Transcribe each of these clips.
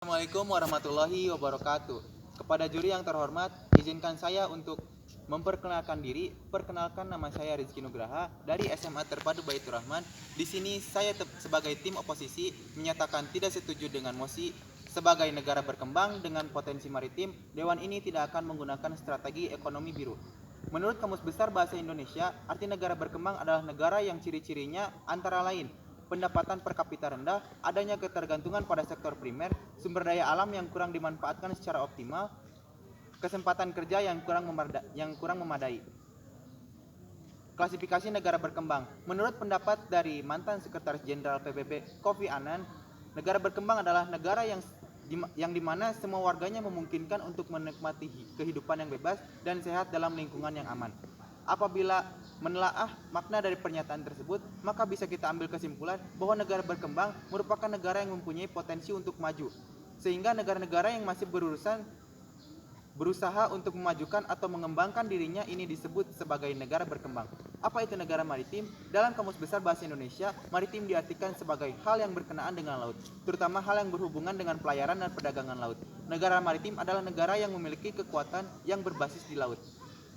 Assalamualaikum warahmatullahi wabarakatuh. Kepada juri yang terhormat, izinkan saya untuk memperkenalkan diri. Perkenalkan, nama saya Rizky Nugraha dari SMA Terpadu Baitur Rahman. Di sini saya sebagai tim oposisi menyatakan tidak setuju dengan mosi. Sebagai negara berkembang dengan potensi maritim, Dewan ini tidak akan menggunakan strategi ekonomi biru. Menurut Kamus Besar Bahasa Indonesia, arti negara berkembang adalah negara yang ciri-cirinya antara lain pendapatan per kapita rendah, adanya ketergantungan pada sektor primer, sumber daya alam yang kurang dimanfaatkan secara optimal, kesempatan kerja yang kurang memadai. Klasifikasi negara berkembang. Menurut pendapat dari mantan Sekretaris Jenderal PBB Kofi Annan, negara berkembang adalah negara yang dimana semua warganya memungkinkan untuk menikmati kehidupan yang bebas dan sehat dalam lingkungan yang aman. Apabila menelaah makna dari pernyataan tersebut, maka bisa kita ambil kesimpulan bahwa negara berkembang merupakan negara yang mempunyai potensi untuk maju, sehingga negara-negara yang masih berusaha untuk memajukan atau mengembangkan dirinya ini disebut sebagai negara berkembang. Apa itu negara maritim? Dalam Kamus Besar Bahasa Indonesia, maritim diartikan sebagai hal yang berkenaan dengan laut, terutama hal yang berhubungan dengan pelayaran dan perdagangan laut. Negara maritim adalah negara yang memiliki kekuatan yang berbasis di laut.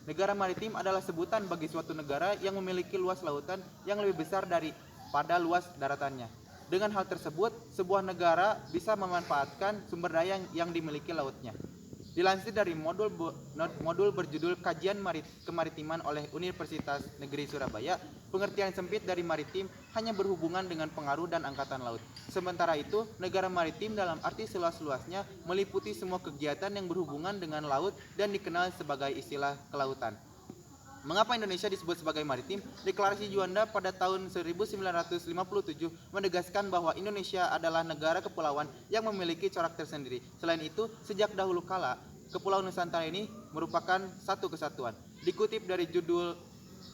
Negara maritim adalah sebutan bagi suatu negara yang memiliki luas lautan yang lebih besar daripada luas daratannya. Dengan hal tersebut, sebuah negara bisa memanfaatkan sumber daya yang dimiliki lautnya. Dilansir dari modul berjudul Kajian Kemaritiman oleh Universitas Negeri Surabaya, pengertian sempit dari maritim hanya berhubungan dengan pengaruh dan angkatan laut. Sementara itu, negara maritim dalam arti seluas-luasnya meliputi semua kegiatan yang berhubungan dengan laut dan dikenal sebagai istilah kelautan. Mengapa Indonesia disebut sebagai maritim? Deklarasi Juanda pada tahun 1957 menegaskan bahwa Indonesia adalah negara kepulauan yang memiliki corak tersendiri. Selain itu, sejak dahulu kala, Kepulauan Nusantara ini merupakan satu kesatuan. Dikutip dari judul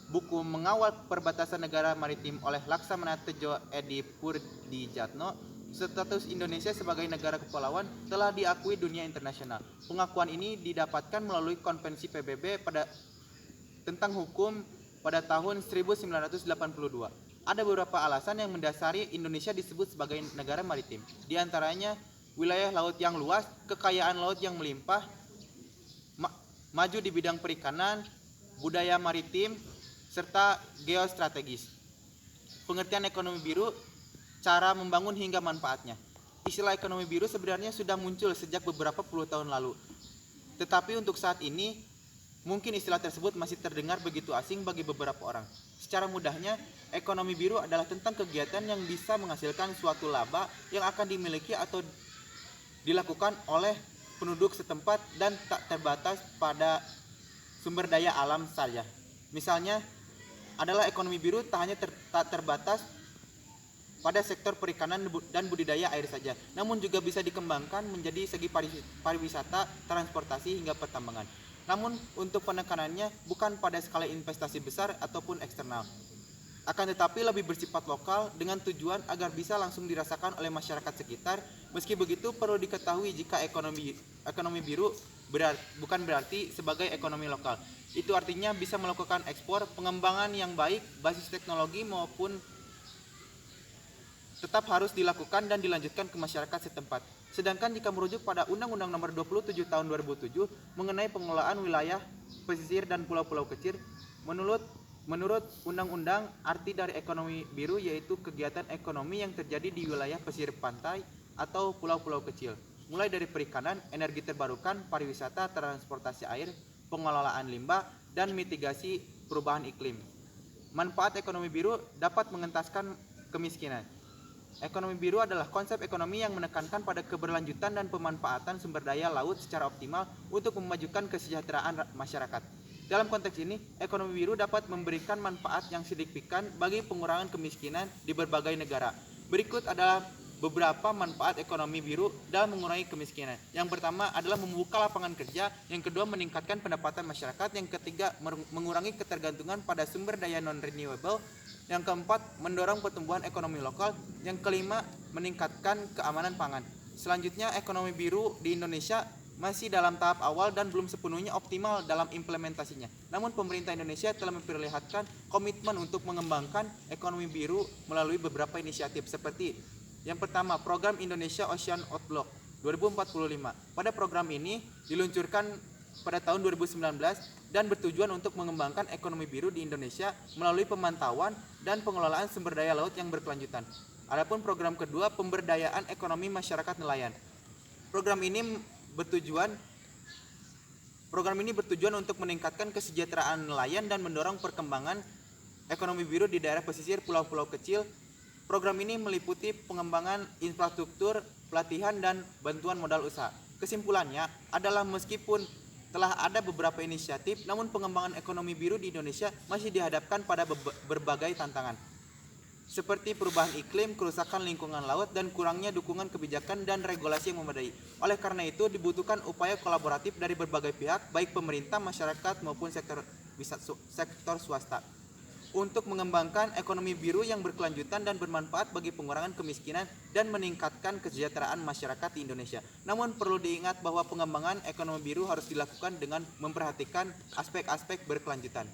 buku Mengawal Perbatasan Negara Maritim oleh Laksamana Tejo Edi Purdijatno, status Indonesia sebagai negara kepulauan telah diakui dunia internasional. Pengakuan ini didapatkan melalui Konvensi PBB tentang hukum pada tahun 1982. Ada beberapa alasan yang mendasari Indonesia disebut sebagai negara maritim. Di antaranya wilayah laut yang luas, kekayaan laut yang melimpah, maju di bidang perikanan, budaya maritim, serta geostrategis. Pengertian ekonomi biru, cara membangun hingga manfaatnya. Istilah ekonomi biru sebenarnya sudah muncul sejak beberapa puluh tahun lalu. Tetapi untuk saat ini, mungkin istilah tersebut masih terdengar begitu asing bagi beberapa orang. Secara mudahnya, ekonomi biru adalah tentang kegiatan yang bisa menghasilkan suatu laba yang akan dimiliki atau dilakukan oleh penduduk setempat dan tak terbatas pada sumber daya alam saja. Misalnya adalah ekonomi biru tak hanya tak terbatas pada sektor perikanan dan budidaya air saja, namun juga bisa dikembangkan menjadi segi pariwisata, transportasi hingga pertambangan. Namun untuk penekanannya bukan pada skala investasi besar ataupun eksternal, akan tetapi lebih bersifat lokal dengan tujuan agar bisa langsung dirasakan oleh masyarakat sekitar. Meski begitu, perlu diketahui jika ekonomi biru bukan berarti sebagai ekonomi lokal. Itu artinya bisa melakukan ekspor, pengembangan yang baik, basis teknologi maupun tetap harus dilakukan dan dilanjutkan ke masyarakat setempat. Sedangkan jika merujuk pada Undang-Undang Nomor 27 Tahun 2007 mengenai pengelolaan wilayah pesisir dan pulau-pulau kecil, menurut undang-undang, arti dari ekonomi biru yaitu kegiatan ekonomi yang terjadi di wilayah pesisir pantai atau pulau-pulau kecil, mulai dari perikanan, energi terbarukan, pariwisata, transportasi air, pengelolaan limbah, dan mitigasi perubahan iklim. Manfaat ekonomi biru dapat mengentaskan kemiskinan. Ekonomi biru adalah konsep ekonomi yang menekankan pada keberlanjutan dan pemanfaatan sumber daya laut secara optimal untuk memajukan kesejahteraan masyarakat. Dalam konteks ini, ekonomi biru dapat memberikan manfaat yang signifikan bagi pengurangan kemiskinan di berbagai negara. Berikut adalah beberapa manfaat ekonomi biru dalam mengurangi kemiskinan. Yang pertama adalah membuka lapangan kerja, yang kedua meningkatkan pendapatan masyarakat, yang ketiga mengurangi ketergantungan pada sumber daya non-renewable, yang keempat mendorong pertumbuhan ekonomi lokal, yang kelima meningkatkan keamanan pangan. Selanjutnya, ekonomi biru di Indonesia masih dalam tahap awal dan belum sepenuhnya optimal dalam implementasinya. Namun pemerintah Indonesia telah memperlihatkan komitmen untuk mengembangkan ekonomi biru melalui beberapa inisiatif seperti yang pertama, program Indonesia Ocean Outlook. 2045. Pada program ini diluncurkan pada tahun 2019 dan bertujuan untuk mengembangkan ekonomi biru di Indonesia melalui pemantauan dan pengelolaan sumber daya laut yang berkelanjutan. Adapun program kedua, pemberdayaan ekonomi masyarakat nelayan. Program ini bertujuan untuk meningkatkan kesejahteraan nelayan dan mendorong perkembangan ekonomi biru di daerah pesisir pulau-pulau kecil. Program ini meliputi pengembangan infrastruktur, pelatihan, dan bantuan modal usaha. Kesimpulannya adalah meskipun telah ada beberapa inisiatif, namun pengembangan ekonomi biru di Indonesia masih dihadapkan pada berbagai tantangan, seperti perubahan iklim, kerusakan lingkungan laut, dan kurangnya dukungan kebijakan dan regulasi yang memadai. Oleh karena itu, dibutuhkan upaya kolaboratif dari berbagai pihak, baik pemerintah, masyarakat, maupun sektor swasta, untuk mengembangkan ekonomi biru yang berkelanjutan dan bermanfaat bagi pengurangan kemiskinan dan meningkatkan kesejahteraan masyarakat di Indonesia. Namun perlu diingat bahwa pengembangan ekonomi biru harus dilakukan dengan memperhatikan aspek-aspek berkelanjutan.